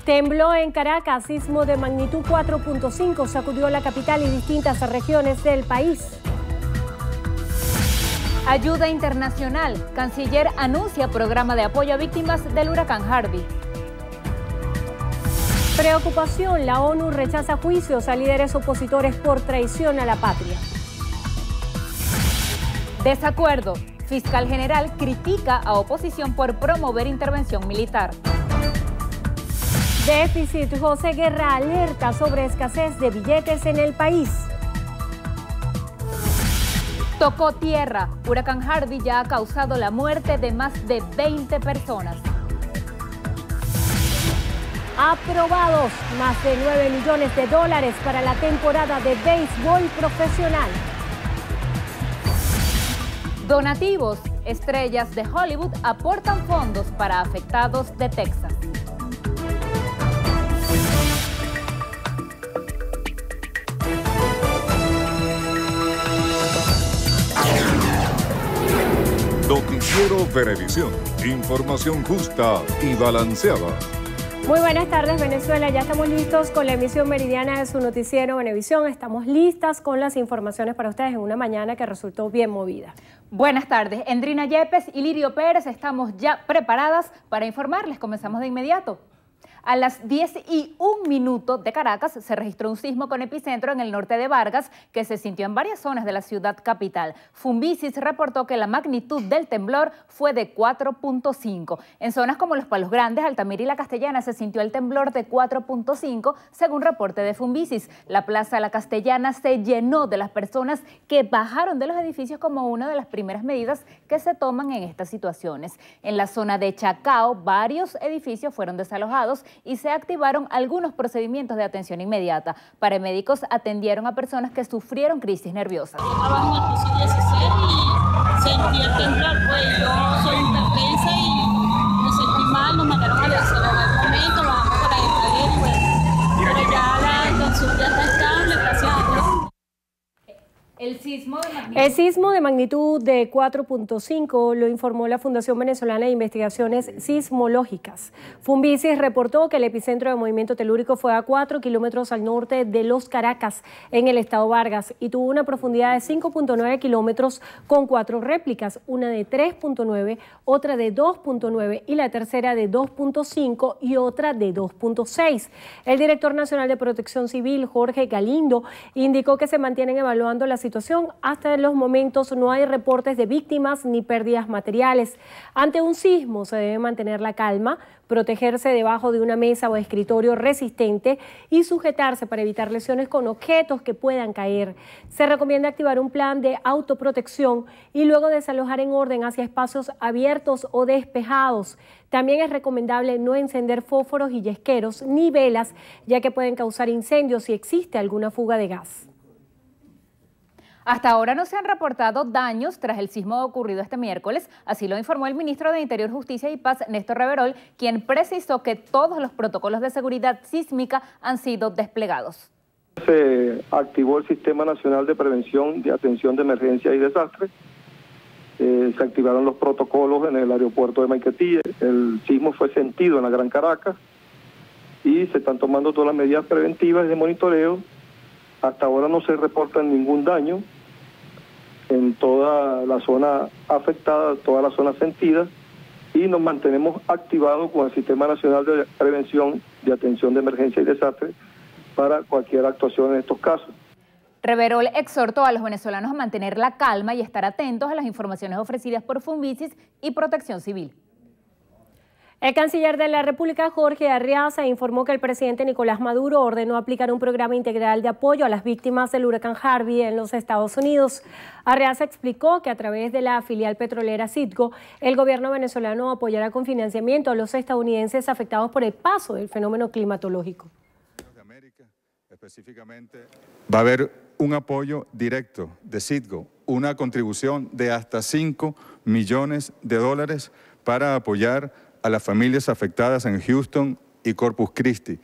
Tembló en Caracas, sismo de magnitud 4.5 sacudió la capital y distintas regiones del país. Ayuda internacional. Canciller anuncia programa de apoyo a víctimas del huracán Harvey. Preocupación. La ONU rechaza juicios a líderes opositores por traición a la patria. Desacuerdo. Fiscal general critica a oposición por promover intervención militar. Déficit. José Guerra alerta sobre escasez de billetes en el país. Tocó tierra. Huracán Harvey ya ha causado la muerte de más de 20 personas. Aprobados. Más de 9 millones de dólares para la temporada de béisbol profesional. Donativos. Estrellas de Hollywood aportan fondos para afectados de Texas. Noticiero Venevisión. Información justa y balanceada. Muy buenas tardes, Venezuela. Ya estamos listos con la emisión meridiana de su noticiero Venevisión. Estamos listas con las informaciones para ustedes en una mañana que resultó bien movida. Buenas tardes. Endrina Yepes y Lirio Pérez estamos ya preparadas para informarles. Comenzamos de inmediato. A las 10:01 de Caracas se registró un sismo con epicentro en el norte de Vargas que se sintió en varias zonas de la ciudad capital. Funvisis reportó que la magnitud del temblor fue de 4.5. En zonas como Los Palos Grandes, Altamira y La Castellana se sintió el temblor de 4.5 según reporte de Funvisis. La Plaza La Castellana se llenó de las personas que bajaron de los edificios como una de las primeras medidas que se toman en estas situaciones. En la zona de Chacao, varios edificios fueron desalojados y se activaron algunos procedimientos de atención inmediata. Paramédicos atendieron a personas que sufrieron crisis nerviosas. Yo trabajo en el piso 16 y sentí el temblor, pues yo soy hipertensa y me sentí mal, nos mandaron a desalojar el momento, bajamos por la escalera y bueno, pero ya la tensión ya está estable, gracias a Dios. El sismo de magnitud de 4.5 lo informó la Fundación Venezolana de Investigaciones Sismológicas. Funvisis reportó que el epicentro de movimiento telúrico fue a 4 kilómetros al norte de Los Caracas, en el estado Vargas, y tuvo una profundidad de 5.9 kilómetros con 4 réplicas, una de 3.9, otra de 2.9 y la tercera de 2.5 y otra de 2.6. El director nacional de Protección Civil, Jorge Galindo, indicó que se mantienen evaluando la situación. Hasta los momentos no hay reportes de víctimas ni pérdidas materiales. Ante un sismo se debe mantener la calma, protegerse debajo de una mesa o escritorio resistente y sujetarse para evitar lesiones con objetos que puedan caer. Se recomienda activar un plan de autoprotección y luego desalojar en orden hacia espacios abiertos o despejados. También es recomendable no encender fósforos y yesqueros ni velas, ya que pueden causar incendios si existe alguna fuga de gas. Hasta ahora no se han reportado daños tras el sismo ocurrido este miércoles, así lo informó el ministro de Interior, Justicia y Paz, Néstor Reverol, quien precisó que todos los protocolos de seguridad sísmica han sido desplegados. Se activó el Sistema Nacional de Prevención de Atención de Emergencia y Desastres. Se activaron los protocolos en el aeropuerto de Maiquetía. El sismo fue sentido en la Gran Caracas y se están tomando todas las medidas preventivas de monitoreo. Hasta ahora no se reporta ningún daño en toda la zona afectada, toda la zona sentida, y nos mantenemos activados con el Sistema Nacional de Prevención de Atención de Emergencia y Desastre para cualquier actuación en estos casos. Reverol exhortó a los venezolanos a mantener la calma y estar atentos a las informaciones ofrecidas por Funvisis y Protección Civil. El canciller de la República, Jorge Arriaza, informó que el presidente Nicolás Maduro ordenó aplicar un programa integral de apoyo a las víctimas del huracán Harvey en los Estados Unidos. Arriaza explicó que a través de la filial petrolera Citgo, el gobierno venezolano apoyará con financiamiento a los estadounidenses afectados por el paso del fenómeno climatológico. Específicamente, va a haber un apoyo directo de Citgo, una contribución de hasta $5 millones para apoyar a las familias afectadas en Houston y Corpus Christi,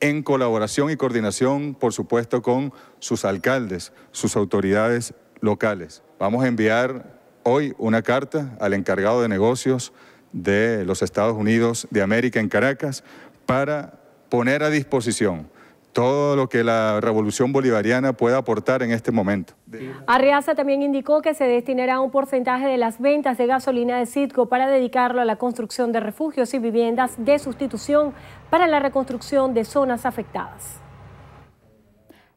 en colaboración y coordinación, por supuesto, con sus alcaldes, sus autoridades locales. Vamos a enviar hoy una carta al encargado de negocios de los Estados Unidos de América en Caracas para poner a disposición todo lo que la revolución bolivariana pueda aportar en este momento. Arriaza también indicó que se destinará un porcentaje de las ventas de gasolina de Citgo para dedicarlo a la construcción de refugios y viviendas de sustitución para la reconstrucción de zonas afectadas.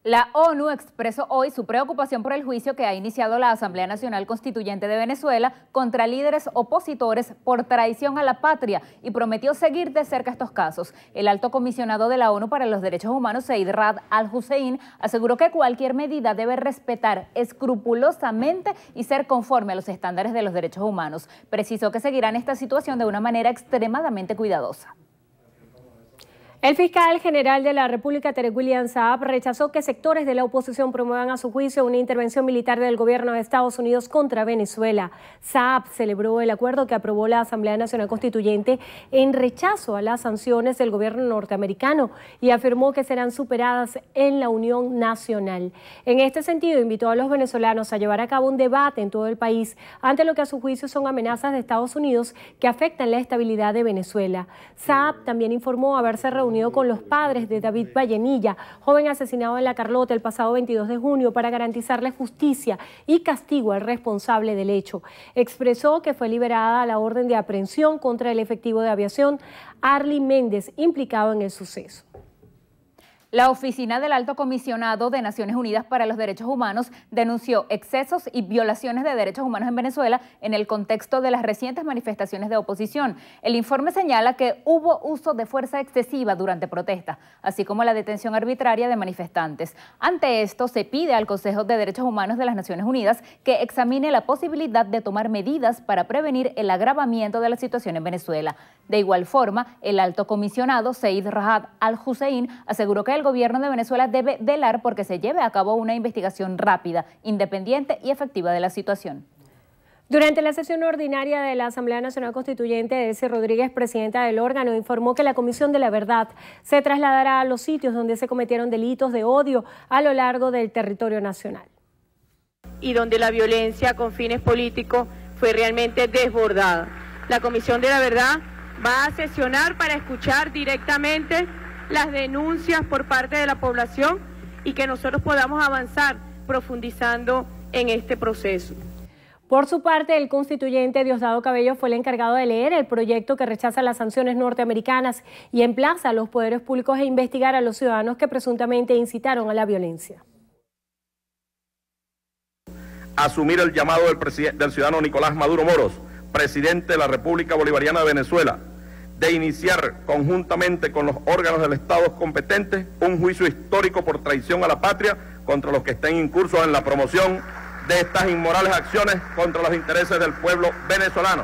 La ONU expresó hoy su preocupación por el juicio que ha iniciado la Asamblea Nacional Constituyente de Venezuela contra líderes opositores por traición a la patria y prometió seguir de cerca estos casos. El alto comisionado de la ONU para los Derechos Humanos, Zeid Ra'ad al-Hussein, aseguró que cualquier medida debe respetar escrupulosamente y ser conforme a los estándares de los derechos humanos. Precisó que seguirán esta situación de una manera extremadamente cuidadosa. El fiscal general de la República, Tarek William Saab, rechazó que sectores de la oposición promuevan a su juicio una intervención militar del gobierno de Estados Unidos contra Venezuela. Saab celebró el acuerdo que aprobó la Asamblea Nacional Constituyente en rechazo a las sanciones del gobierno norteamericano y afirmó que serán superadas en la Unión Nacional. En este sentido, invitó a los venezolanos a llevar a cabo un debate en todo el país ante lo que a su juicio son amenazas de Estados Unidos que afectan la estabilidad de Venezuela. Saab también informó haberse reunido con los padres de David Vallenilla, joven asesinado en La Carlota el pasado 22 de junio, para garantizarle justicia y castigo al responsable del hecho. Expresó que fue liberada la orden de aprehensión contra el efectivo de aviación Arly Méndez, implicado en el suceso. La Oficina del Alto Comisionado de Naciones Unidas para los Derechos Humanos denunció excesos y violaciones de derechos humanos en Venezuela en el contexto de las recientes manifestaciones de oposición. El informe señala que hubo uso de fuerza excesiva durante protestas, así como la detención arbitraria de manifestantes. Ante esto, se pide al Consejo de Derechos Humanos de las Naciones Unidas que examine la posibilidad de tomar medidas para prevenir el agravamiento de la situación en Venezuela. De igual forma, el Alto Comisionado Zeid Ra'ad al-Hussein aseguró que el gobierno de Venezuela debe velar porque se lleve a cabo una investigación rápida, independiente y efectiva de la situación. Durante la sesión ordinaria de la Asamblea Nacional Constituyente, Delcy Rodríguez, presidenta del órgano, informó que la Comisión de la Verdad se trasladará a los sitios donde se cometieron delitos de odio a lo largo del territorio nacional. Y donde la violencia con fines políticos fue realmente desbordada. La Comisión de la Verdad va a sesionar para escuchar directamente las denuncias por parte de la población y que nosotros podamos avanzar profundizando en este proceso. Por su parte, el constituyente Diosdado Cabello fue el encargado de leer el proyecto que rechaza las sanciones norteamericanas y emplaza a los poderes públicos a investigar a los ciudadanos que presuntamente incitaron a la violencia. Asumir el llamado del ciudadano Nicolás Maduro Moros, presidente de la República Bolivariana de Venezuela, de iniciar conjuntamente con los órganos del Estado competentes un juicio histórico por traición a la patria contra los que estén incursos en la promoción de estas inmorales acciones contra los intereses del pueblo venezolano.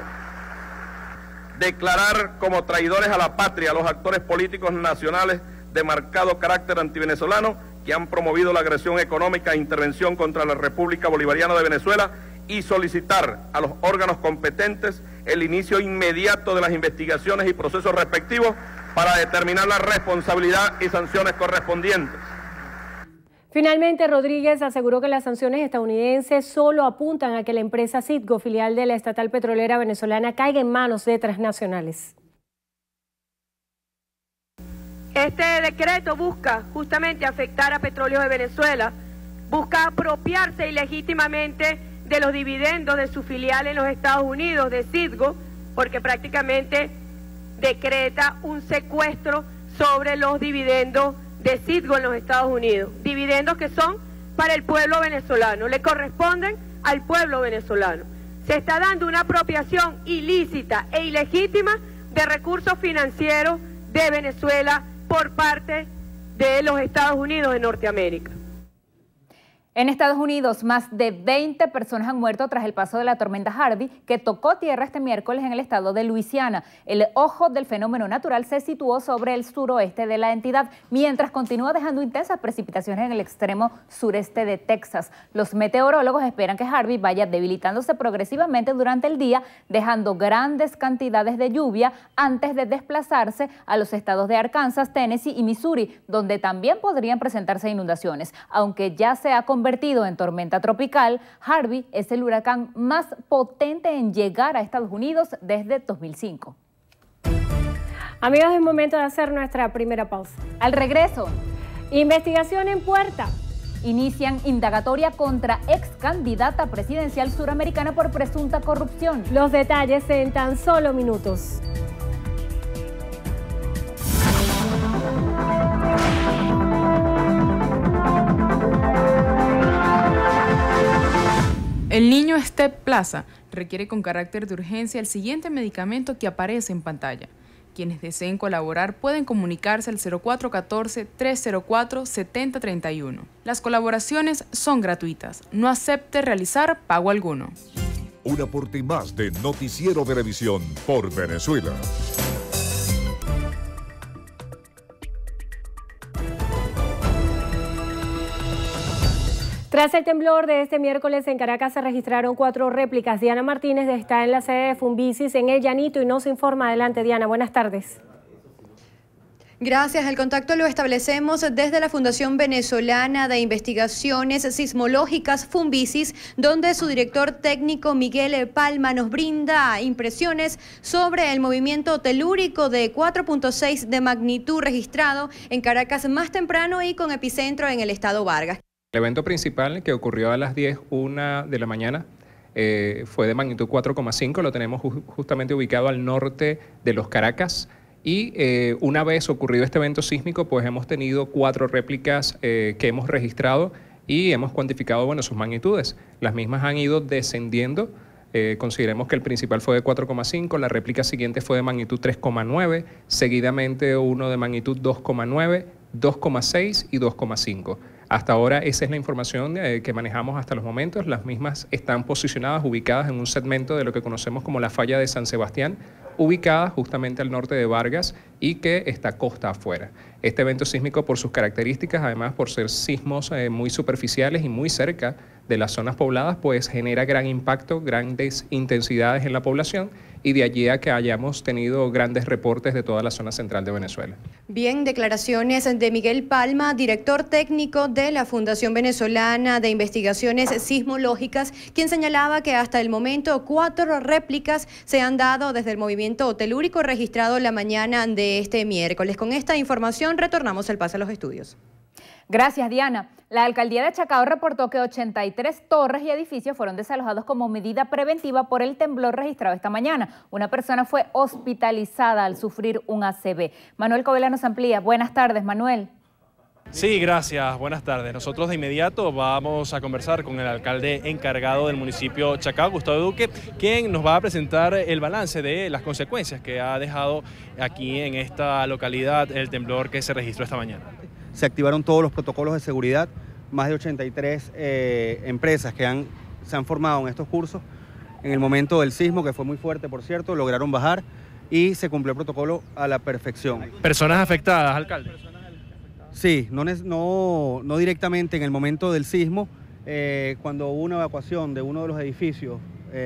Declarar como traidores a la patria a los actores políticos nacionales de marcado carácter antivenezolano que han promovido la agresión económica e intervención contra la República Bolivariana de Venezuela y solicitar a los órganos competentes el inicio inmediato de las investigaciones y procesos respectivos para determinar la responsabilidad y sanciones correspondientes. Finalmente, Rodríguez aseguró que las sanciones estadounidenses solo apuntan a que la empresa Citgo, filial de la estatal petrolera venezolana, caiga en manos de transnacionales. Este decreto busca justamente afectar a Petróleos de Venezuela, busca apropiarse ilegítimamente de los dividendos de su filial en los Estados Unidos, de Citgo, porque prácticamente decreta un secuestro sobre los dividendos de Citgo en los Estados Unidos. Dividendos que son para el pueblo venezolano, le corresponden al pueblo venezolano. Se está dando una apropiación ilícita e ilegítima de recursos financieros de Venezuela por parte de los Estados Unidos de Norteamérica. En Estados Unidos, más de 20 personas han muerto tras el paso de la tormenta Harvey, que tocó tierra este miércoles en el estado de Luisiana. El ojo del fenómeno natural se situó sobre el suroeste de la entidad, mientras continúa dejando intensas precipitaciones en el extremo sureste de Texas. Los meteorólogos esperan que Harvey vaya debilitándose progresivamente durante el día, dejando grandes cantidades de lluvia antes de desplazarse a los estados de Arkansas, Tennessee y Missouri, donde también podrían presentarse inundaciones. Aunque ya se ha convertido en tormenta tropical, Harvey es el huracán más potente en llegar a Estados Unidos desde 2005. Amigos, es momento de hacer nuestra primera pausa. Al regreso, investigación en puerta. Inician indagatoria contra ex candidata presidencial suramericana por presunta corrupción. Los detalles en tan solo minutos. El niño Step Plaza requiere con carácter de urgencia el siguiente medicamento que aparece en pantalla. Quienes deseen colaborar pueden comunicarse al 0414-304-7031. Las colaboraciones son gratuitas. No acepte realizar pago alguno. Un aporte más de Noticiero Venevisión por Venezuela. Tras el temblor de este miércoles en Caracas se registraron 4 réplicas. Diana Martínez está en la sede de Funvisis en El Llanito y nos informa. Adelante, Diana. Buenas tardes. Gracias. El contacto lo establecemos desde la Fundación Venezolana de Investigaciones Sismológicas, Funvisis, donde su director técnico Miguel Palma nos brinda impresiones sobre el movimiento telúrico de 4.6 de magnitud registrado en Caracas más temprano y con epicentro en el estado Vargas. El evento principal, que ocurrió a las 10:01 de la mañana, fue de magnitud 4,5, lo tenemos justamente ubicado al norte de los Caracas, y una vez ocurrido este evento sísmico, pues hemos tenido 4 réplicas que hemos registrado y hemos cuantificado, bueno, sus magnitudes. Las mismas han ido descendiendo. Consideremos que el principal fue de 4,5, la réplica siguiente fue de magnitud 3,9, seguidamente uno de magnitud 2,9, 2,6 y 2,5. Hasta ahora esa es la información que manejamos hasta los momentos. Las mismas están posicionadas, ubicadas en un segmento de lo que conocemos como la falla de San Sebastián, ubicada justamente al norte de Vargas y que está costa afuera. Este evento sísmico, por sus características, además por ser sismos muy superficiales y muy cerca de las zonas pobladas, pues genera gran impacto, grandes intensidades en la población, y de allí a que hayamos tenido grandes reportes de toda la zona central de Venezuela. Bien, declaraciones de Miguel Palma, director técnico de la Fundación Venezolana de Investigaciones Sismológicas, quien señalaba que hasta el momento 4 réplicas se han dado desde el movimiento telúrico registrado la mañana de este miércoles. Con esta información retornamos el pase a los estudios. Gracias, Diana. La alcaldía de Chacao reportó que 83 torres y edificios fueron desalojados como medida preventiva por el temblor registrado esta mañana. Una persona fue hospitalizada al sufrir un ACV. Manuel Covela nos amplía. Buenas tardes, Manuel. Sí, gracias. Buenas tardes. Nosotros de inmediato vamos a conversar con el alcalde encargado del municipio Chacao, Gustavo Duque, quien nos va a presentar el balance de las consecuencias que ha dejado aquí en esta localidad el temblor que se registró esta mañana. Se activaron todos los protocolos de seguridad, más de 83 empresas que se han formado en estos cursos. En el momento del sismo, que fue muy fuerte, por cierto, lograron bajar y se cumplió el protocolo a la perfección. ¿Personas afectadas, alcalde? Sí, no directamente en el momento del sismo. Cuando hubo una evacuación de uno de los edificios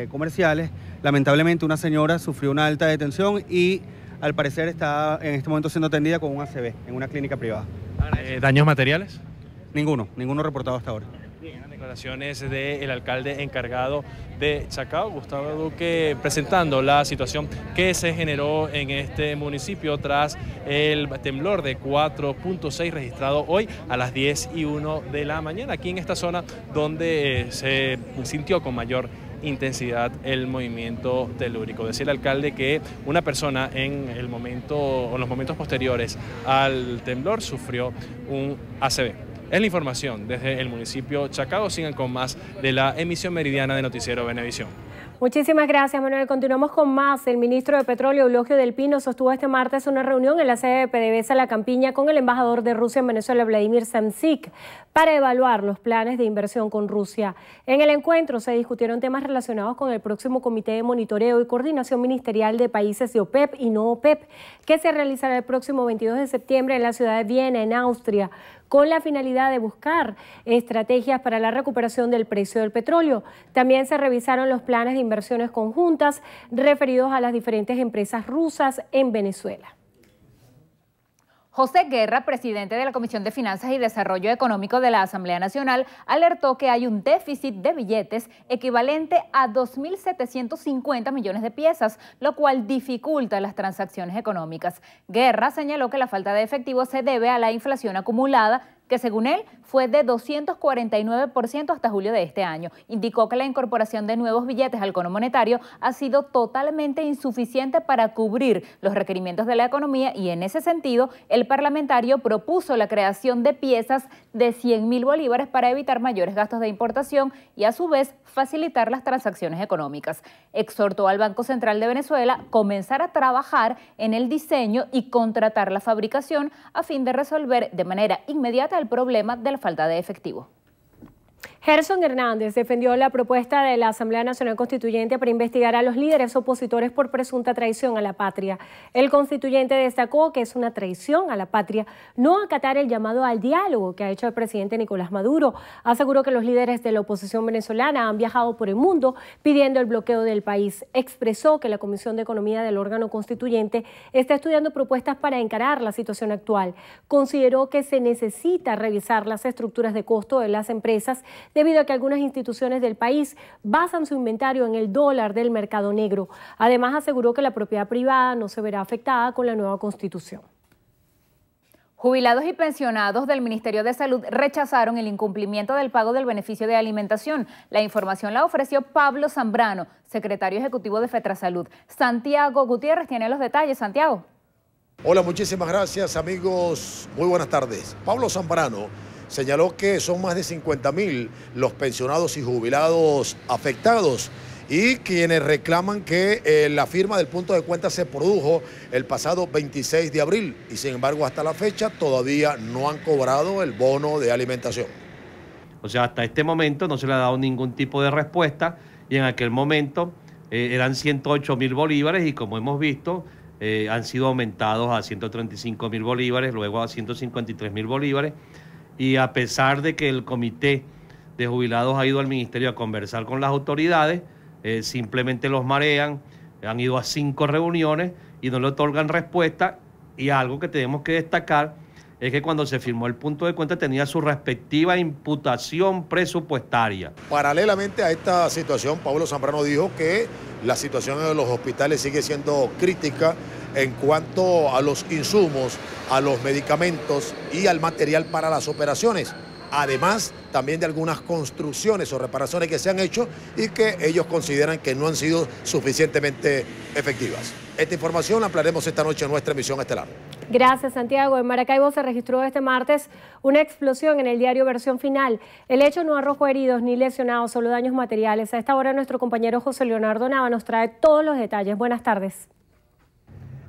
comerciales, lamentablemente una señora sufrió una alta detención y al parecer está en este momento siendo atendida con un ACV en una clínica privada. ¿Daños materiales? Ninguno reportado hasta ahora. Bien, declaraciones del alcalde encargado de Chacao, Gustavo Duque, presentando la situación que se generó en este municipio tras el temblor de 4.6 registrado hoy a las 10:01 de la mañana, aquí en esta zona donde se sintió con mayor intensidad el movimiento telúrico. Decía el alcalde que una persona en el momento o en los momentos posteriores al temblor sufrió un ACV. Es la información desde el municipio Chacao. Sigan con más de la emisión meridiana de Noticiero Venevisión. Muchísimas gracias, Manuel. Continuamos con más. El ministro de Petróleo, Eulogio Del Pino, sostuvo este martes una reunión en la sede de PDVSA La Campiña con el embajador de Rusia en Venezuela, Vladimir Samsik, para evaluar los planes de inversión con Rusia. En el encuentro se discutieron temas relacionados con el próximo Comité de Monitoreo y Coordinación Ministerial de Países de OPEP y no OPEP, que se realizará el próximo 22 de septiembre en la ciudad de Viena, en Austria, con la finalidad de buscar estrategias para la recuperación del precio del petróleo. También se revisaron los planes de inversiones conjuntas referidos a las diferentes empresas rusas en Venezuela. José Guerra, presidente de la Comisión de Finanzas y Desarrollo Económico de la Asamblea Nacional, alertó que hay un déficit de billetes equivalente a 2.750 millones de piezas, lo cual dificulta las transacciones económicas. Guerra señaló que la falta de efectivo se debe a la inflación acumulada, que según él fue de 249% hasta julio de este año. Indicó que la incorporación de nuevos billetes al cono monetario ha sido totalmente insuficiente para cubrir los requerimientos de la economía y en ese sentido el parlamentario propuso la creación de piezas de 100.000 bolívares para evitar mayores gastos de importación y a su vez facilitar las transacciones económicas. Exhortó al Banco Central de Venezuela a comenzar a trabajar en el diseño y contratar la fabricación a fin de resolver de manera inmediata el problema de la falta de efectivo. Gerson Hernández defendió la propuesta de la Asamblea Nacional Constituyente para investigar a los líderes opositores por presunta traición a la patria. El constituyente destacó que es una traición a la patria no acatar el llamado al diálogo que ha hecho el presidente Nicolás Maduro. Aseguró que los líderes de la oposición venezolana han viajado por el mundo pidiendo el bloqueo del país. Expresó que la Comisión de Economía del órgano constituyente está estudiando propuestas para encarar la situación actual. Consideró que se necesita revisar las estructuras de costo de las empresas debido a que algunas instituciones del país basan su inventario en el dólar del mercado negro. Además, aseguró que la propiedad privada no se verá afectada con la nueva Constitución. Jubilados y pensionados del Ministerio de Salud rechazaron el incumplimiento del pago del beneficio de alimentación. La información la ofreció Pablo Zambrano, secretario ejecutivo de FETRASalud. Santiago Gutiérrez tiene los detalles. Santiago. Hola, muchísimas gracias, amigos. Muy buenas tardes. Pablo Zambrano señaló que son más de 50.000 los pensionados y jubilados afectados y quienes reclaman que la firma del punto de cuenta se produjo el pasado 26 de abril y sin embargo hasta la fecha todavía no han cobrado el bono de alimentación. O sea, hasta este momento no se le ha dado ningún tipo de respuesta y en aquel momento eran 108.000 bolívares y como hemos visto han sido aumentados a 135.000 bolívares, luego a 153.000 bolívares. Y a pesar de que el comité de jubilados ha ido al ministerio a conversar con las autoridades, simplemente los marean, han ido a 5 reuniones y no le otorgan respuesta. Y algo que tenemos que destacar es que cuando se firmó el punto de cuenta tenía su respectiva imputación presupuestaria. Paralelamente a esta situación, Pablo Zambrano dijo que la situación en los hospitales sigue siendo crítica en cuanto a los insumos, a los medicamentos y al material para las operaciones. Además, también de algunas construcciones o reparaciones que se han hecho y que ellos consideran que no han sido suficientemente efectivas. Esta información la ampliaremos esta noche en nuestra emisión estelar. Gracias, Santiago. En Maracaibo se registró este martes una explosión en el diario Versión Final. El hecho no arrojó heridos ni lesionados, solo daños materiales. A esta hora nuestro compañero José Leonardo Nava nos trae todos los detalles. Buenas tardes.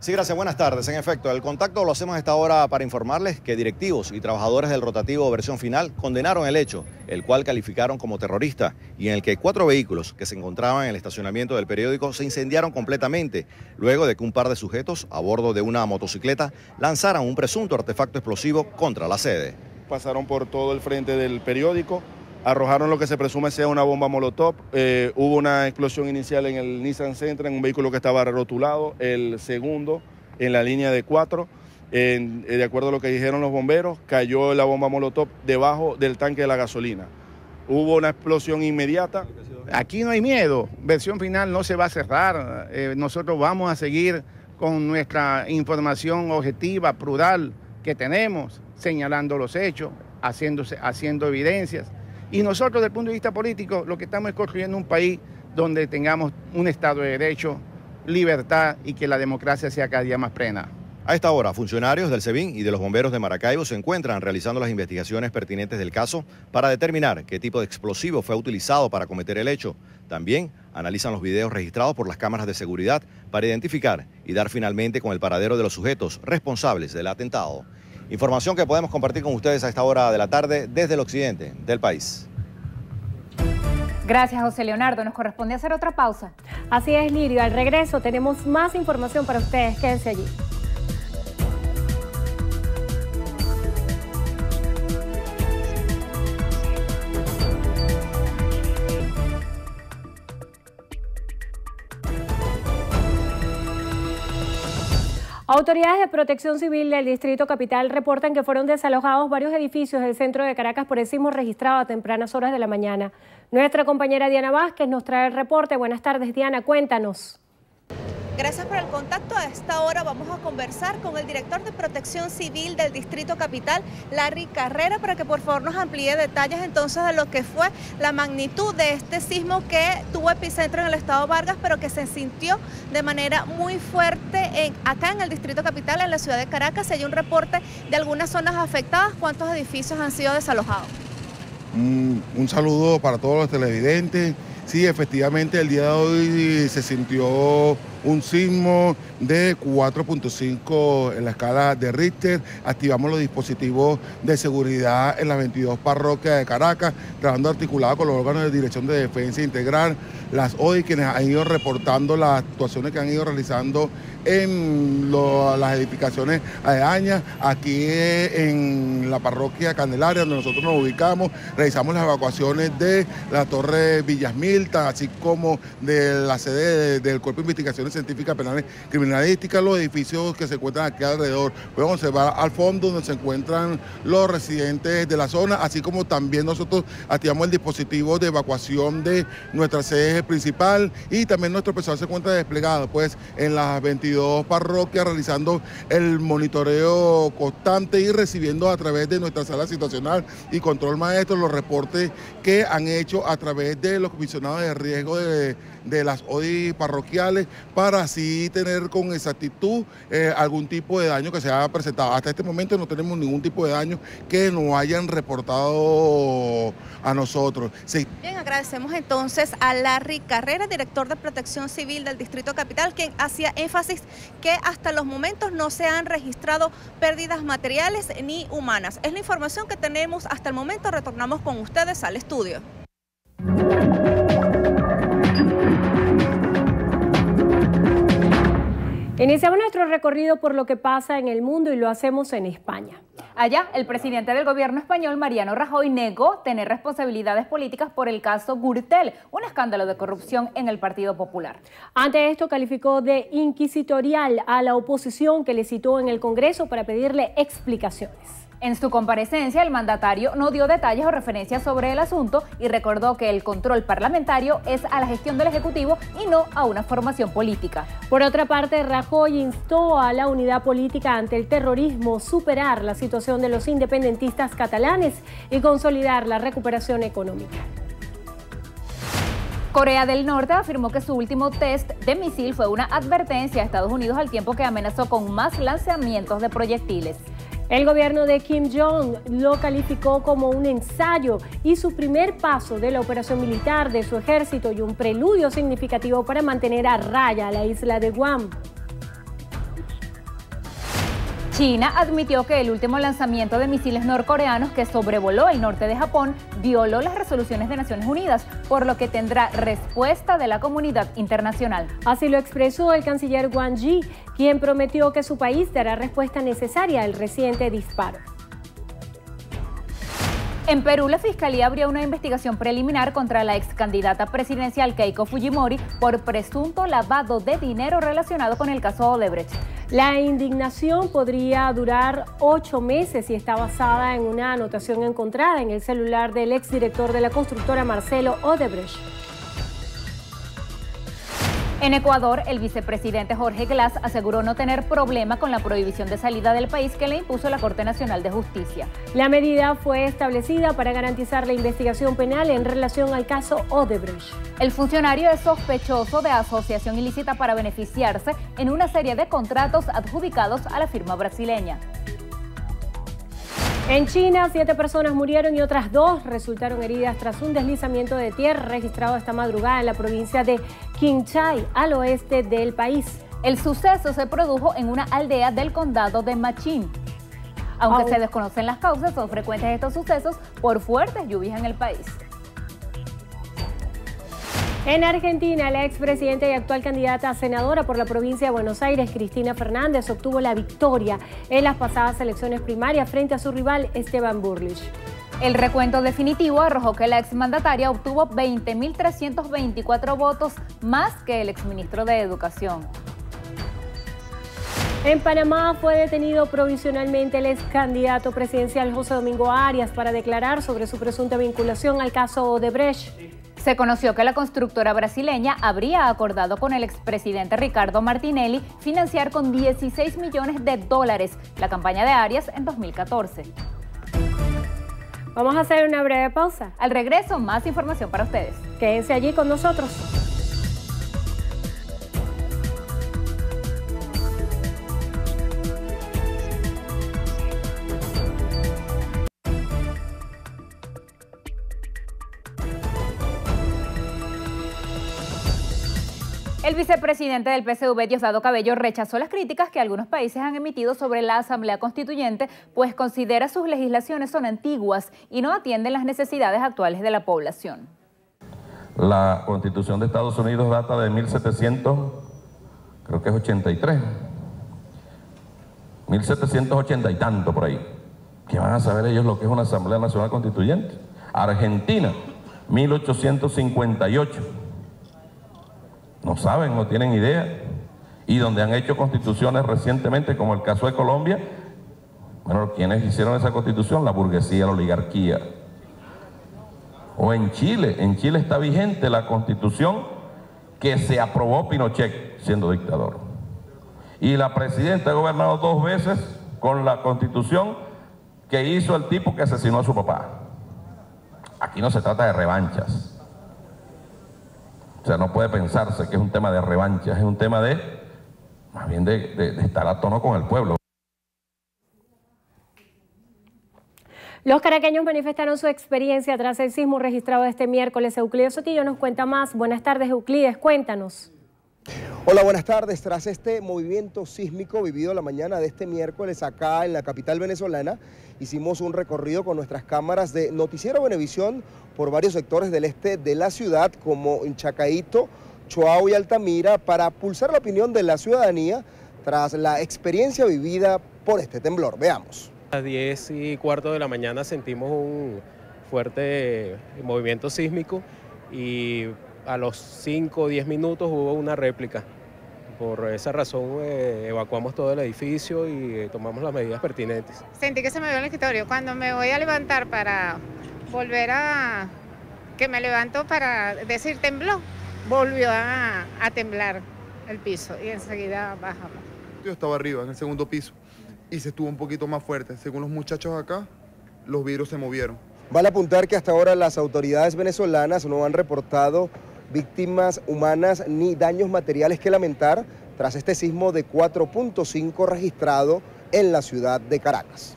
Sí, gracias. Buenas tardes. En efecto, el contacto lo hacemos a esta hora para informarles que directivos y trabajadores del rotativo Versión Final condenaron el hecho, el cual calificaron como terrorista y en el que 4 vehículos que se encontraban en el estacionamiento del periódico se incendiaron completamente, luego de que un par de sujetos a bordo de una motocicleta lanzaran un presunto artefacto explosivo contra la sede. Pasaron por todo el frente del periódico, arrojaron lo que se presume sea una bomba molotov. Hubo una explosión inicial en el Nissan Sentra, en un vehículo que estaba rotulado, el segundo en la línea de 4. De acuerdo a lo que dijeron los bomberos, cayó la bomba molotov debajo del tanque de la gasolina. Hubo una explosión inmediata. Aquí no hay miedo, Versión Final no se va a cerrar. Nosotros vamos a seguir con nuestra información objetiva, plural que tenemos, señalando los hechos, haciendo evidencias. Y nosotros, desde el punto de vista político, lo que estamos es construyendo un país donde tengamos un Estado de Derecho, libertad y que la democracia sea cada día más plena. A esta hora, funcionarios del SEBIN y de los bomberos de Maracaibo se encuentran realizando las investigaciones pertinentes del caso para determinar qué tipo de explosivo fue utilizado para cometer el hecho. También analizan los videos registrados por las cámaras de seguridad para identificar y dar finalmente con el paradero de los sujetos responsables del atentado. Información que podemos compartir con ustedes a esta hora de la tarde desde el occidente del país. Gracias, José Leonardo. Nos corresponde hacer otra pausa. Así es, Lirio. Al regreso tenemos más información para ustedes. Quédense allí. Autoridades de Protección Civil del Distrito Capital reportan que fueron desalojados varios edificios del centro de Caracas por el sismo registrado a tempranas horas de la mañana. Nuestra compañera Diana Vázquez nos trae el reporte. Buenas tardes, Diana, cuéntanos. Gracias por el contacto. A esta hora vamos a conversar con el director de Protección Civil del Distrito Capital, Larry Carrera, para que por favor nos amplíe detalles entonces de lo que fue la magnitud de este sismo que tuvo epicentro en el estado Vargas, pero que se sintió de manera muy fuerte acá en el Distrito Capital, en la ciudad de Caracas. Hay un reporte de algunas zonas afectadas. ¿Cuántos edificios han sido desalojados? Un saludo para todos los televidentes. Sí, efectivamente, el día de hoy se sintió un sismo de 4.5 en la escala de Richter. Activamos los dispositivos de seguridad en las 22 parroquias de Caracas, trabajando articulado con los órganos de Dirección de Defensa Integral, las OI, quienes han ido reportando las actuaciones que han ido realizando en las edificaciones aledañas. Aquí en la parroquia Candelaria, donde nosotros nos ubicamos, realizamos las evacuaciones de la Torre Villas Milta, así como de la sede del Cuerpo de Investigaciones Científicas Penales Criminalísticas, los edificios que se encuentran aquí alrededor. Podemos observar al fondo donde se encuentran los residentes de la zona, así como también nosotros activamos el dispositivo de evacuación de nuestra sede principal, y también nuestro personal se encuentra desplegado pues en las 22 parroquias realizando el monitoreo constante y recibiendo a través de nuestra sala situacional y control maestro los reportes que han hecho a través de los comisionados de riesgo de las ODI parroquiales, para así tener con exactitud algún tipo de daño que se haya presentado. Hasta este momento no tenemos ningún tipo de daño que nos hayan reportado a nosotros. Sí. Bien, agradecemos entonces a Larry Carrera, director de Protección Civil del Distrito Capital, quien hacía énfasis que hasta los momentos no se han registrado pérdidas materiales ni humanas. Es la información que tenemos hasta el momento. Retornamos con ustedes al estudio. Iniciamos nuestro recorrido por lo que pasa en el mundo y lo hacemos en España. Allá, el presidente del gobierno español, Mariano Rajoy, negó tener responsabilidades políticas por el caso Gürtel, un escándalo de corrupción en el Partido Popular. Ante esto, calificó de inquisitorial a la oposición que le citó en el Congreso para pedirle explicaciones. En su comparecencia, el mandatario no dio detalles o referencias sobre el asunto y recordó que el control parlamentario es a la gestión del Ejecutivo y no a una formación política. Por otra parte, Rajoy instó a la unidad política ante el terrorismo, superar la situación de los independentistas catalanes y consolidar la recuperación económica. Corea del Norte afirmó que su último test de misil fue una advertencia a Estados Unidos al tiempo que amenazó con más lanzamientos de proyectiles. El gobierno de Kim Jong lo calificó como un ensayo y su primer paso de la operación militar de su ejército y un preludio significativo para mantener a raya a la isla de Guam. China admitió que el último lanzamiento de misiles norcoreanos que sobrevoló el norte de Japón violó las resoluciones de Naciones Unidas, por lo que tendrá respuesta de la comunidad internacional. Así lo expresó el canciller Wang Yi, quien prometió que su país dará respuesta necesaria al reciente disparo. En Perú, la Fiscalía abrió una investigación preliminar contra la ex candidata presidencial Keiko Fujimori por presunto lavado de dinero relacionado con el caso Odebrecht. La indignación podría durar 8 meses y está basada en una anotación encontrada en el celular del exdirector de la constructora Marcelo Odebrecht. En Ecuador, el vicepresidente Jorge Glass aseguró no tener problema con la prohibición de salida del país que le impuso la Corte Nacional de Justicia. La medida fue establecida para garantizar la investigación penal en relación al caso Odebrecht. El funcionario es sospechoso de asociación ilícita para beneficiarse en una serie de contratos adjudicados a la firma brasileña. En China, 7 personas murieron y otras 2 resultaron heridas tras un deslizamiento de tierra registrado esta madrugada en la provincia de Qinghai, al oeste del país. El suceso se produjo en una aldea del condado de Machín. Aunque se desconocen las causas, son frecuentes estos sucesos por fuertes lluvias en el país. En Argentina, la expresidenta y actual candidata a senadora por la provincia de Buenos Aires, Cristina Fernández, obtuvo la victoria en las pasadas elecciones primarias frente a su rival Esteban Bullrich. El recuento definitivo arrojó que la exmandataria obtuvo 20.324 votos más que el exministro de Educación. En Panamá fue detenido provisionalmente el ex candidato presidencial José Domingo Arias para declarar sobre su presunta vinculación al caso Odebrecht. Se conoció que la constructora brasileña habría acordado con el expresidente Ricardo Martinelli financiar con 16 millones de dólares la campaña de Arias en 2014. Vamos a hacer una breve pausa. Al regreso, más información para ustedes. Quédense allí con nosotros. El vicepresidente del PSV, Diosdado Cabello, rechazó las críticas que algunos países han emitido sobre la Asamblea Constituyente, pues considera sus legislaciones son antiguas y no atienden las necesidades actuales de la población. La Constitución de Estados Unidos data de 1783, 1780 y tanto por ahí. ¿Qué van a saber ellos lo que es una Asamblea Nacional Constituyente? Argentina, 1858. No saben, no tienen idea. Y donde han hecho constituciones recientemente, como el caso de Colombia, bueno, ¿quiénes hicieron esa constitución? La burguesía, la oligarquía. O en Chile está vigente la constitución que se aprobó Pinochet siendo dictador. Y la presidenta ha gobernado 2 veces con la constitución que hizo el tipo que asesinó a su papá. Aquí no se trata de revanchas. O sea, no puede pensarse que es un tema de revancha, es un tema de, más bien de estar a tono con el pueblo. Los caraqueños manifestaron su experiencia tras el sismo registrado este miércoles. Euclides Sotillo nos cuenta más. Buenas tardes, Euclides, cuéntanos. Hola, buenas tardes. Tras este movimiento sísmico vivido la mañana de este miércoles acá en la capital venezolana, hicimos un recorrido con nuestras cámaras de Noticiero Venevisión por varios sectores del este de la ciudad, como en Chacaíto, Choao y Altamira, para pulsar la opinión de la ciudadanía tras la experiencia vivida por este temblor. Veamos. A las 10:15 de la mañana sentimos un fuerte movimiento sísmico y a los 5 o 10 minutos hubo una réplica. Por esa razón evacuamos todo el edificio y tomamos las medidas pertinentes. Sentí que se me dio el escritorio. Cuando me voy a levantar para volver a... que me levanto para decir tembló, volvió a temblar el piso y enseguida bajamos. Yo estaba arriba, en el segundo piso, y se estuvo un poquito más fuerte. Según los muchachos acá, los vidrios se movieron. Vale apuntar que hasta ahora las autoridades venezolanas no han reportado víctimas humanas ni daños materiales que lamentar tras este sismo de 4.5 registrado en la ciudad de Caracas.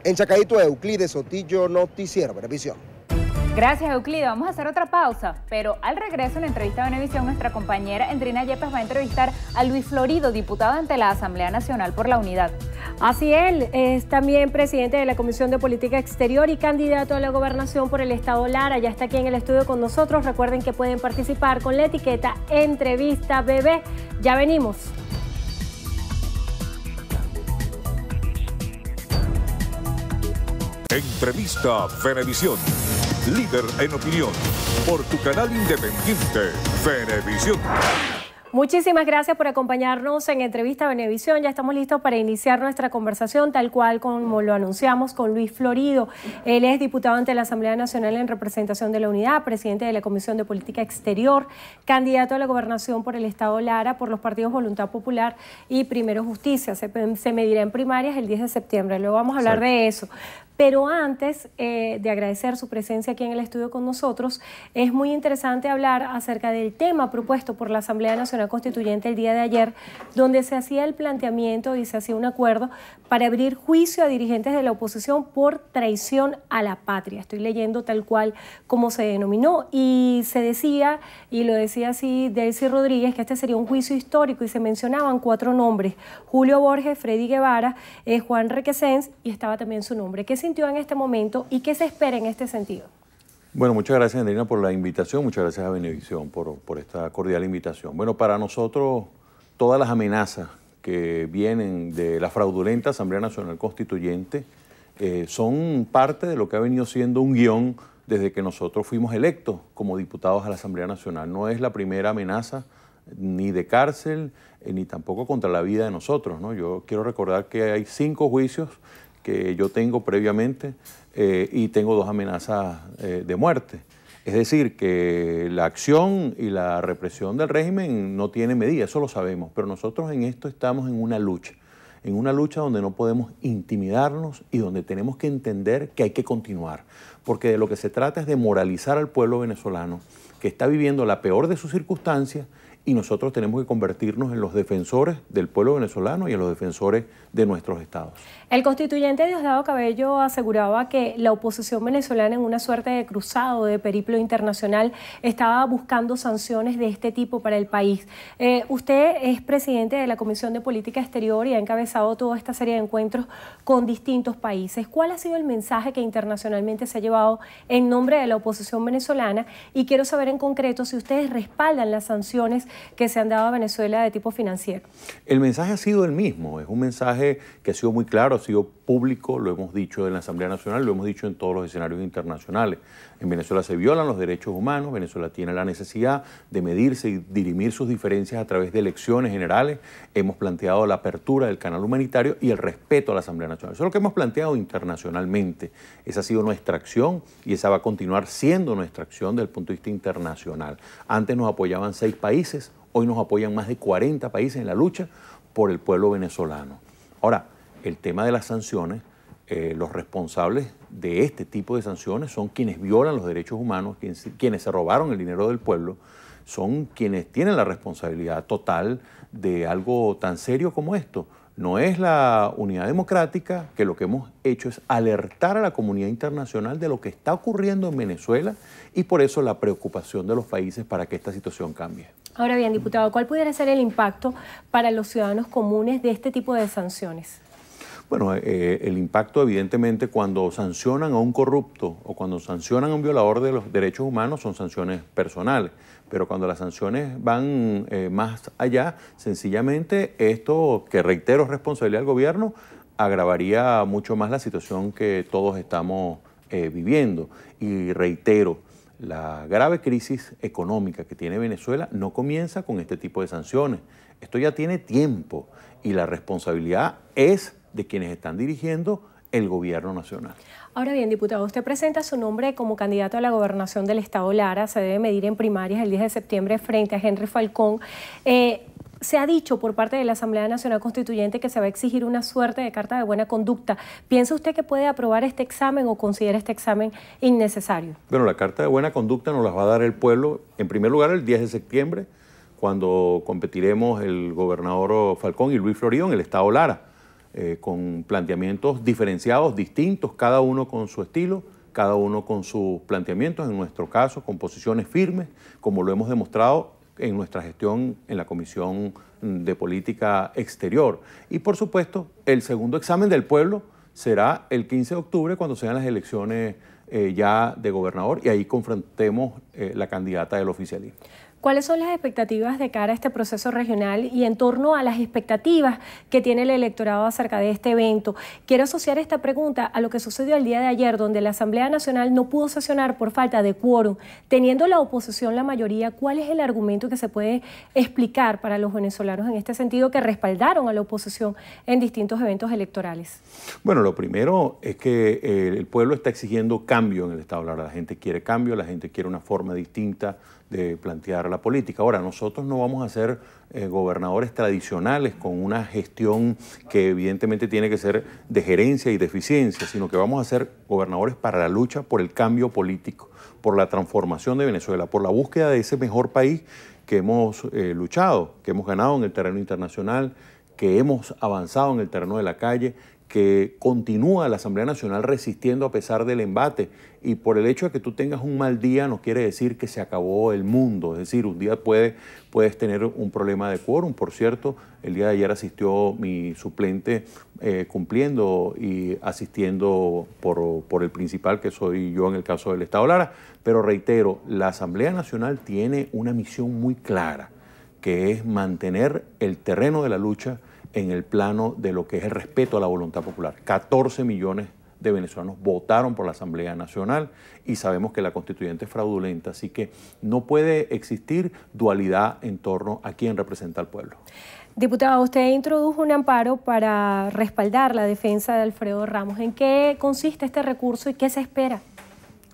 En Chacaíto, Euclides Sotillo, Noticiero Venevisión. Gracias, Euclides. Vamos a hacer otra pausa, pero al regreso en Entrevista Venevisión, nuestra compañera Endrina Yepes va a entrevistar a Luis Florido, diputado ante la Asamblea Nacional por la Unidad. Así él es también presidente de la Comisión de Política Exterior y candidato a la gobernación por el Estado Lara. Ya está aquí en el estudio con nosotros. Recuerden que pueden participar con la etiqueta Entrevista BB. Ya venimos. Entrevista Venevisión. Líder en opinión, por tu canal independiente, Venevisión. Muchísimas gracias por acompañarnos en Entrevista Venevisión. Ya estamos listos para iniciar nuestra conversación, tal cual como lo anunciamos, con Luis Florido. Él es diputado ante la Asamblea Nacional en representación de la Unidad, presidente de la Comisión de Política Exterior, candidato a la gobernación por el Estado Lara, por los partidos Voluntad Popular y Primero Justicia. Se medirá en primarias el 10 de septiembre. Luego vamos a hablar de eso. Pero antes de agradecer su presencia aquí en el estudio con nosotros, es muy interesante hablar acerca del tema propuesto por la Asamblea Nacional Constituyente el día de ayer, donde se hacía el planteamiento y se hacía un acuerdo para abrir juicio a dirigentes de la oposición por traición a la patria. Estoy leyendo tal cual como se denominó y se decía, y lo decía así Delcy Rodríguez, que este sería un juicio histórico y se mencionaban 4 nombres: Julio Borges, Freddy Guevara, Juan Requesens, y estaba también su nombre. ¿Qué sintió en este momento y qué se espera en este sentido? Bueno, muchas gracias, Andrina, por la invitación. Muchas gracias a Venevisión por esta cordial invitación. Bueno, para nosotros todas las amenazas que vienen de la fraudulenta Asamblea Nacional Constituyente son parte de lo que ha venido siendo un guión desde que nosotros fuimos electos como diputados a la Asamblea Nacional. No es la primera amenaza ni de cárcel, ni tampoco contra la vida de nosotros, ¿no? Yo quiero recordar que hay 5 juicios que yo tengo previamente y tengo 2 amenazas de muerte. Es decir, que la acción y la represión del régimen no tiene medida, eso lo sabemos, pero nosotros en esto estamos en una lucha donde no podemos intimidarnos y donde tenemos que entender que hay que continuar, porque de lo que se trata es de moralizar al pueblo venezolano, que está viviendo la peor de sus circunstancias, y nosotros tenemos que convertirnos en los defensores del pueblo venezolano y en los defensores de nuestros estados. El constituyente Diosdado Cabello aseguraba que la oposición venezolana, en una suerte de cruzado, de periplo internacional, estaba buscando sanciones de este tipo para el país. Usted es presidente de la Comisión de Política Exterior y ha encabezado toda esta serie de encuentros con distintos países. ¿Cuál ha sido el mensaje que internacionalmente se ha llevado en nombre de la oposición venezolana? Y quiero saber en concreto si ustedes respaldan las sanciones que se han dado a Venezuela de tipo financiero. El mensaje ha sido el mismo, es un mensaje que ha sido muy claro, ha sido público, lo hemos dicho en la Asamblea Nacional, lo hemos dicho en todos los escenarios internacionales. En Venezuela se violan los derechos humanos, Venezuela tiene la necesidad de medirse y dirimir sus diferencias a través de elecciones generales. Hemos planteado la apertura del canal humanitario y el respeto a la Asamblea Nacional. Eso es lo que hemos planteado internacionalmente. Esa ha sido nuestra acción y esa va a continuar siendo nuestra acción desde el punto de vista internacional. Antes nos apoyaban 6 países, hoy nos apoyan más de 40 países en la lucha por el pueblo venezolano. Ahora, el tema de las sanciones, los responsables de este tipo de sanciones son quienes violan los derechos humanos, quienes se robaron el dinero del pueblo, son quienes tienen la responsabilidad total de algo tan serio como esto. No es la Unidad Democrática, que lo que hemos hecho es alertar a la comunidad internacional de lo que está ocurriendo en Venezuela y por eso la preocupación de los países para que esta situación cambie. Ahora bien, diputado, ¿cuál pudiera ser el impacto para los ciudadanos comunes de este tipo de sanciones? Bueno, el impacto evidentemente cuando sancionan a un corrupto o cuando sancionan a un violador de los derechos humanos son sanciones personales, pero cuando las sanciones van más allá, sencillamente esto, que reitero es responsabilidad del gobierno, agravaría mucho más la situación que todos estamos viviendo. Y reitero, la grave crisis económica que tiene Venezuela no comienza con este tipo de sanciones. Esto ya tiene tiempo y la responsabilidad es de quienes están dirigiendo el gobierno nacional. Ahora bien, diputado, usted presenta su nombre como candidato a la gobernación del estado Lara, se debe medir en primarias el 10 de septiembre frente a Henry Falcón. Se ha dicho por parte de la Asamblea Nacional Constituyente que se va a exigir una suerte de carta de buena conducta. ¿Piensa usted que puede aprobar este examen o considera este examen innecesario? Bueno, la carta de buena conducta nos la va a dar el pueblo, en primer lugar, el 10 de septiembre, cuando competiremos el gobernador Falcón y Luis Florido en el estado Lara. Con planteamientos diferenciados, distintos, cada uno con su estilo, cada uno con sus planteamientos, en nuestro caso con posiciones firmes, como lo hemos demostrado en nuestra gestión en la Comisión de Política Exterior. Y por supuesto, el segundo examen del pueblo será el 15 de octubre, cuando sean las elecciones ya de gobernador, y ahí confrontemos la candidata del oficialismo. ¿Cuáles son las expectativas de cara a este proceso regional y en torno a las expectativas que tiene el electorado acerca de este evento? Quiero asociar esta pregunta a lo que sucedió el día de ayer, donde la Asamblea Nacional no pudo sesionar por falta de quórum. Teniendo la oposición la mayoría, ¿cuál es el argumento que se puede explicar para los venezolanos en este sentido que respaldaron a la oposición en distintos eventos electorales? Bueno, lo primero es que el pueblo está exigiendo cambio en el estado Lara. La gente quiere cambio, la gente quiere una forma distinta de plantear la política. Ahora, nosotros no vamos a ser gobernadores tradicionales con una gestión que evidentemente tiene que ser de gerencia y de eficiencia, sino que vamos a ser gobernadores para la lucha por el cambio político, por la transformación de Venezuela, por la búsqueda de ese mejor país que hemos luchado, que hemos ganado en el terreno internacional, que hemos avanzado en el terreno de la calle, que continúa la Asamblea Nacional resistiendo a pesar del embate. Y por el hecho de que tú tengas un mal día no quiere decir que se acabó el mundo. Es decir, un día puedes tener un problema de quórum. Por cierto, el día de ayer asistió mi suplente cumpliendo y asistiendo por el principal, que soy yo en el caso del estado Lara. Pero reitero, la Asamblea Nacional tiene una misión muy clara, que es mantener el terreno de la lucha en el plano de lo que es el respeto a la voluntad popular. 14 millones de venezolanos votaron por la Asamblea Nacional y sabemos que la constituyente es fraudulenta, así que no puede existir dualidad en torno a quién representa al pueblo. Diputado, usted introdujo un amparo para respaldar la defensa de Alfredo Ramos. ¿En qué consiste este recurso y qué se espera?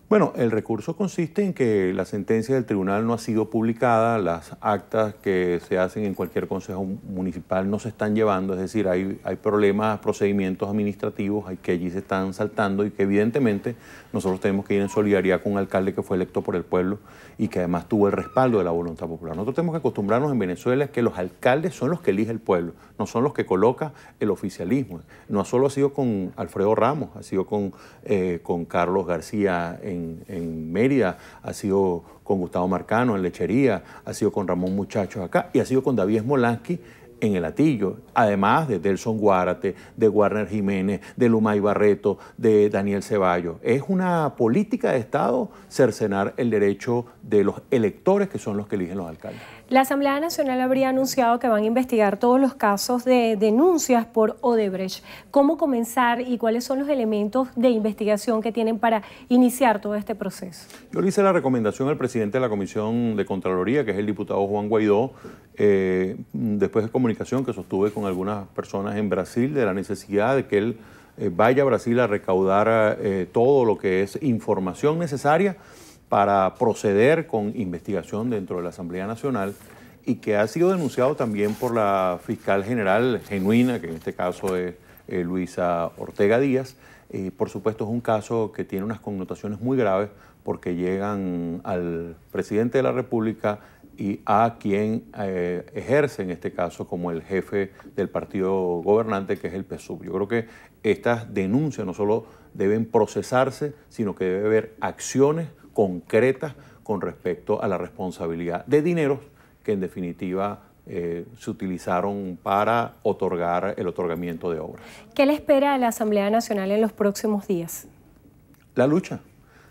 Bueno, el recurso consiste en que la sentencia del tribunal no ha sido publicada, las actas que se hacen en cualquier consejo municipal no se están llevando, es decir, hay problemas, procedimientos administrativos que allí se están saltando y que evidentemente nosotros tenemos que ir en solidaridad con un alcalde que fue electo por el pueblo y que además tuvo el respaldo de la voluntad popular. Nosotros tenemos que acostumbrarnos en Venezuela que los alcaldes son los que elige el pueblo, no son los que coloca el oficialismo. No solo ha sido con Alfredo Ramos, ha sido con Carlos García en Mérida, ha sido con Gustavo Marcano en Lechería, ha sido con Ramón Muchachos acá y ha sido con David Smolansky en el Hatillo, además de Delson Guárate, de Warner Jiménez, de Lumay Barreto, de Daniel Ceballos. Es una política de Estado cercenar el derecho de los electores que son los que eligen los alcaldes. La Asamblea Nacional habría anunciado que van a investigar todos los casos de denuncias por Odebrecht. ¿Cómo comenzar y cuáles son los elementos de investigación que tienen para iniciar todo este proceso? Yo le hice la recomendación al presidente de la Comisión de Contraloría, que es el diputado Juan Guaidó, después de comunicación que sostuve con algunas personas en Brasil, de la necesidad de que él vaya a Brasil a recaudar todo lo que es información necesaria para proceder con investigación dentro de la Asamblea Nacional y que ha sido denunciado también por la fiscal general genuina, que en este caso es Luisa Ortega Díaz. Por supuesto es un caso que tiene unas connotaciones muy graves porque llegan al presidente de la República y a quien ejerce en este caso como el jefe del partido gobernante, que es el PSUV. Yo creo que estas denuncias no solo deben procesarse, sino que debe haber acciones concretas con respecto a la responsabilidad de dineros que en definitiva se utilizaron para otorgar el otorgamiento de obras. ¿Qué le espera a la Asamblea Nacional en los próximos días? La lucha.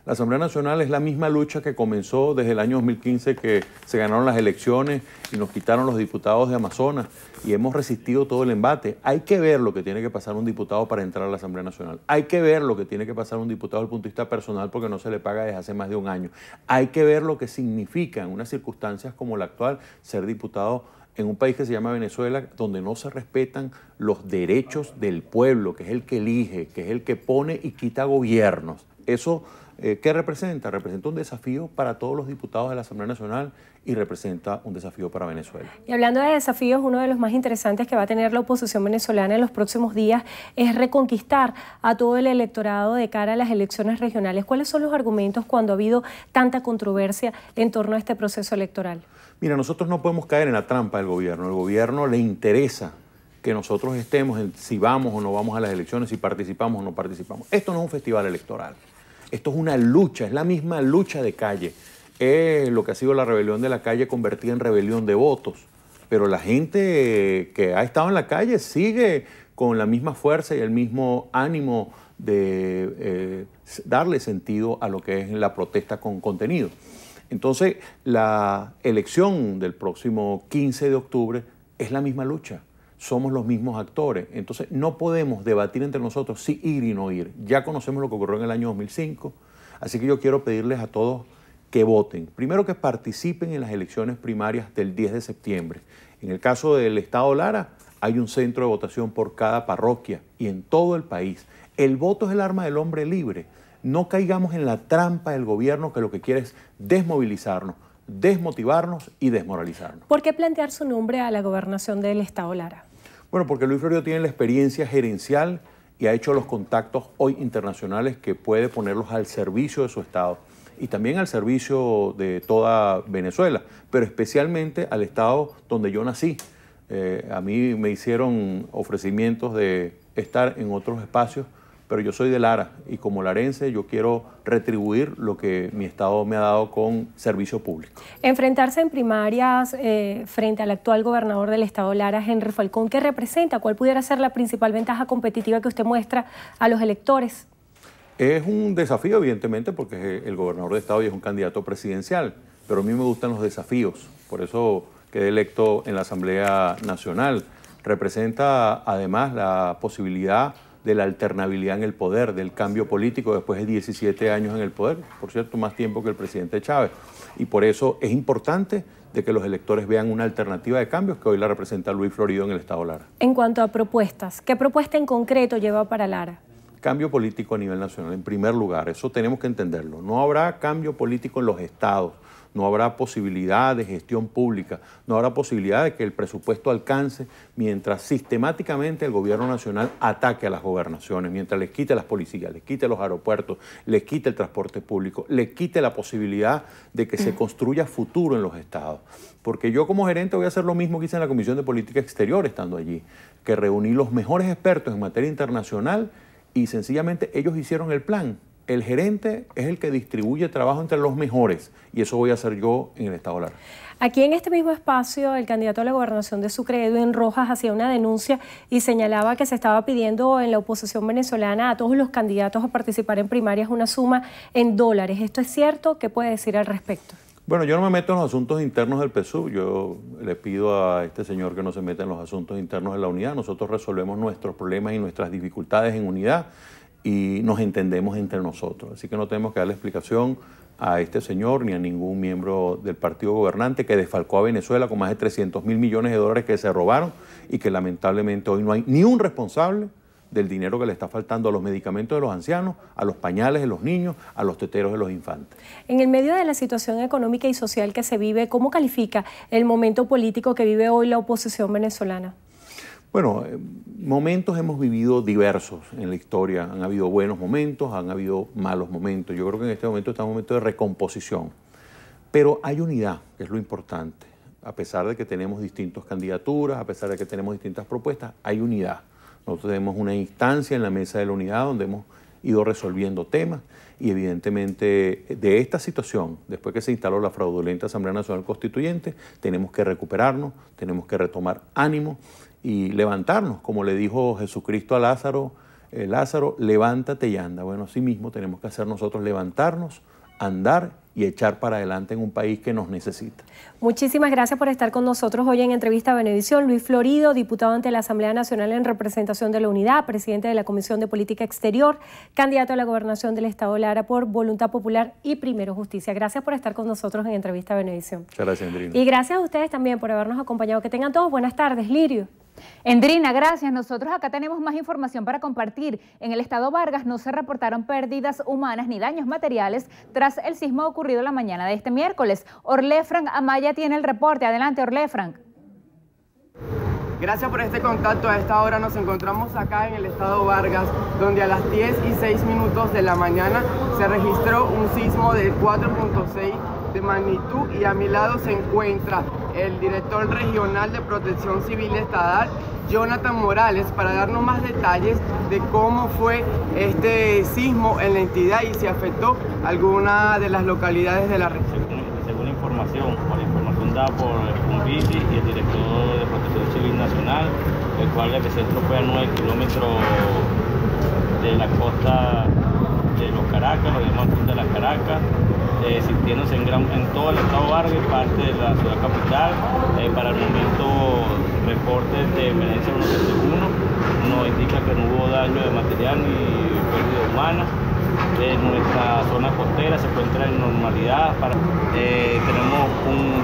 La Asamblea Nacional es la misma lucha que comenzó desde el año 2015, que se ganaron las elecciones y nos quitaron los diputados de Amazonas y hemos resistido todo el embate. Hay que ver lo que tiene que pasar un diputado para entrar a la Asamblea Nacional. Hay que ver lo que tiene que pasar un diputado desde el punto de vista personal porque no se le paga desde hace más de un año. Hay que ver lo que significa en unas circunstancias como la actual ser diputado en un país que se llama Venezuela, donde no se respetan los derechos del pueblo, que es el que elige, que es el que pone y quita gobiernos. Eso, ¿qué representa? Representa un desafío para todos los diputados de la Asamblea Nacional y representa un desafío para Venezuela. Y hablando de desafíos, uno de los más interesantes que va a tener la oposición venezolana en los próximos días es reconquistar a todo el electorado de cara a las elecciones regionales. ¿Cuáles son los argumentos cuando ha habido tanta controversia en torno a este proceso electoral? Mira, nosotros no podemos caer en la trampa del gobierno. El gobierno le interesa que nosotros estemos en si vamos o no vamos a las elecciones, si participamos o no participamos. Esto no es un festival electoral. Esto es una lucha, es la misma lucha de calle. Es lo que ha sido la rebelión de la calle convertida en rebelión de votos. Pero la gente que ha estado en la calle sigue con la misma fuerza y el mismo ánimo de darle sentido a lo que es la protesta con contenido. Entonces, la elección del próximo 15 de octubre es la misma lucha. Somos los mismos actores. Entonces, no podemos debatir entre nosotros si ir y no ir. Ya conocemos lo que ocurrió en el año 2005, así que yo quiero pedirles a todos que voten. Primero, que participen en las elecciones primarias del 10 de septiembre. En el caso del Estado Lara, hay un centro de votación por cada parroquia y en todo el país. El voto es el arma del hombre libre. No caigamos en la trampa del gobierno que lo que quiere es desmovilizarnos, desmotivarnos y desmoralizarnos. ¿Por qué plantear su nombre a la gobernación del Estado Lara? Bueno, porque Luis Florio tiene la experiencia gerencial y ha hecho los contactos hoy internacionales que puede ponerlos al servicio de su Estado y también al servicio de toda Venezuela, pero especialmente al Estado donde yo nací. A mí me hicieron ofrecimientos de estar en otros espacios, pero yo soy de Lara y como larense yo quiero retribuir lo que mi Estado me ha dado con servicio público. Enfrentarse en primarias frente al actual gobernador del Estado Lara, Henry Falcón, ¿qué representa? ¿Cuál pudiera ser la principal ventaja competitiva que usted muestra a los electores? Es un desafío, evidentemente, porque es el gobernador de Estado y es un candidato presidencial, pero a mí me gustan los desafíos, por eso quedé electo en la Asamblea Nacional. Representa además la posibilidad de la alternabilidad en el poder, del cambio político después de 17 años en el poder, por cierto, más tiempo que el presidente Chávez. Y por eso es importante de que los electores vean una alternativa de cambios que hoy la representa Luis Florido en el Estado Lara. En cuanto a propuestas, ¿qué propuesta en concreto lleva para Lara? Cambio político a nivel nacional, en primer lugar, eso tenemos que entenderlo. No habrá cambio político en los estados, no habrá posibilidad de gestión pública, no habrá posibilidad de que el presupuesto alcance mientras sistemáticamente el gobierno nacional ataque a las gobernaciones, mientras les quite las policías, les quite los aeropuertos, les quite el transporte público, les quite la posibilidad de que se construya futuro en los estados. Porque yo como gerente voy a hacer lo mismo que hice en la Comisión de Política Exterior estando allí, que reuní los mejores expertos en materia internacional y sencillamente ellos hicieron el plan. El gerente es el que distribuye trabajo entre los mejores y eso voy a hacer yo en el Estado Lara. Aquí en este mismo espacio, el candidato a la gobernación de Sucre, Edwin Rojas, hacía una denuncia y señalaba que se estaba pidiendo en la oposición venezolana a todos los candidatos a participar en primarias una suma en dólares. ¿Esto es cierto? ¿Qué puede decir al respecto? Bueno, yo no me meto en los asuntos internos del PSUV. Yo le pido a este señor que no se meta en los asuntos internos de la unidad. Nosotros resolvemos nuestros problemas y nuestras dificultades en unidad y nos entendemos entre nosotros. Así que no tenemos que darle explicación a este señor ni a ningún miembro del partido gobernante que desfalcó a Venezuela con más de 300.000 millones de dólares que se robaron y que lamentablemente hoy no hay ni un responsable del dinero que le está faltando a los medicamentos de los ancianos, a los pañales de los niños, a los teteros de los infantes. En el medio de la situación económica y social que se vive, ¿cómo califica el momento político que vive hoy la oposición venezolana? Bueno, momentos hemos vivido diversos en la historia. Han habido buenos momentos, han habido malos momentos. Yo creo que en este momento está un momento de recomposición. Pero hay unidad, que es lo importante. A pesar de que tenemos distintas candidaturas, a pesar de que tenemos distintas propuestas, hay unidad. Nosotros tenemos una instancia en la mesa de la unidad donde hemos ido resolviendo temas y evidentemente de esta situación, después que se instaló la fraudulenta Asamblea Nacional Constituyente, tenemos que recuperarnos, tenemos que retomar ánimo y levantarnos, como le dijo Jesucristo a Lázaro, Lázaro, levántate y anda. Bueno, así mismo tenemos que hacer nosotros, levantarnos, andar y echar para adelante en un país que nos necesita. Muchísimas gracias por estar con nosotros hoy en Entrevista a Venevisión. Luis Florido, diputado ante la Asamblea Nacional en representación de la Unidad, presidente de la Comisión de Política Exterior, candidato a la gobernación del Estado Lara por Voluntad Popular y Primero Justicia. Gracias por estar con nosotros en Entrevista a Venevisión. Muchas gracias, Endrina. Y gracias a ustedes también por habernos acompañado. Que tengan todos buenas tardes. Lirio. Endrina, gracias. Nosotros acá tenemos más información para compartir. En el estado Vargas no se reportaron pérdidas humanas ni daños materiales tras el sismo ocurrido la mañana de este miércoles. Orlefrank Amaya tiene el reporte. Adelante, Orlefrank. Gracias por este contacto. A esta hora nos encontramos acá en el estado Vargas, donde a las 10:06 de la mañana se registró un sismo de 4.6 de magnitud y a mi lado se encuentra el director regional de Protección Civil Estatal, Jonathan Morales, para darnos más detalles de cómo fue este sismo en la entidad y si afectó alguna de las localidades de la región. Según la información dada por el FUNVICI y el director de Protección Civil Nacional, el cual el epicentro fue a 9 kilómetros de la costa de los Caracas, lo demás de las Caracas, sintiéndose en todo el estado Vargas y parte de la ciudad capital. Para el momento, reportes de emergencia 171 nos indica que no hubo daño de material ni pérdida humana. Nuestra zona costera se encuentra en normalidad. Tenemos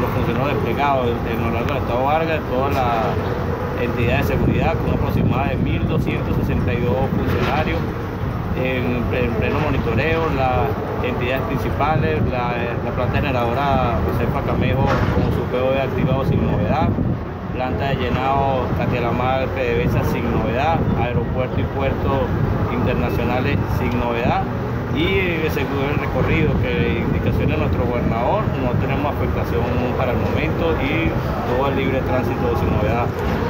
los funcionarios desplegados en lo largo del estado Vargas, todas las entidades de seguridad, con aproximadamente 1.262 funcionarios en pleno monitoreo, las entidades principales, la planta generadora Josefa Camejo con su POE activado sin novedad, planta de llenado Catialamar PDVSA sin novedad, aeropuerto y puertos internacionales sin novedad. Y según el recorrido que indicaciones de nuestro gobernador, no tenemos afectación para el momento y todo el libre tránsito sin novedad.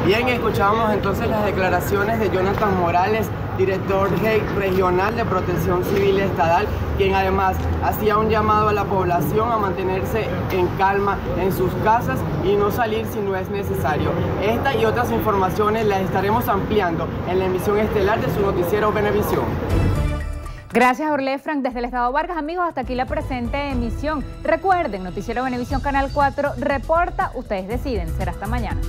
Bien, escuchábamos entonces las declaraciones de Jonathan Morales, director regional de Protección Civil Estatal, quien además hacía un llamado a la población a mantenerse en calma en sus casas y no salir si no es necesario. Esta y otras informaciones las estaremos ampliando en la emisión estelar de su noticiero Venevisión. Gracias, Orlefrank. Desde el estado Vargas, amigos, hasta aquí la presente emisión. Recuerden, Noticiero Venevisión Canal 4 reporta, ustedes deciden. Será hasta mañana.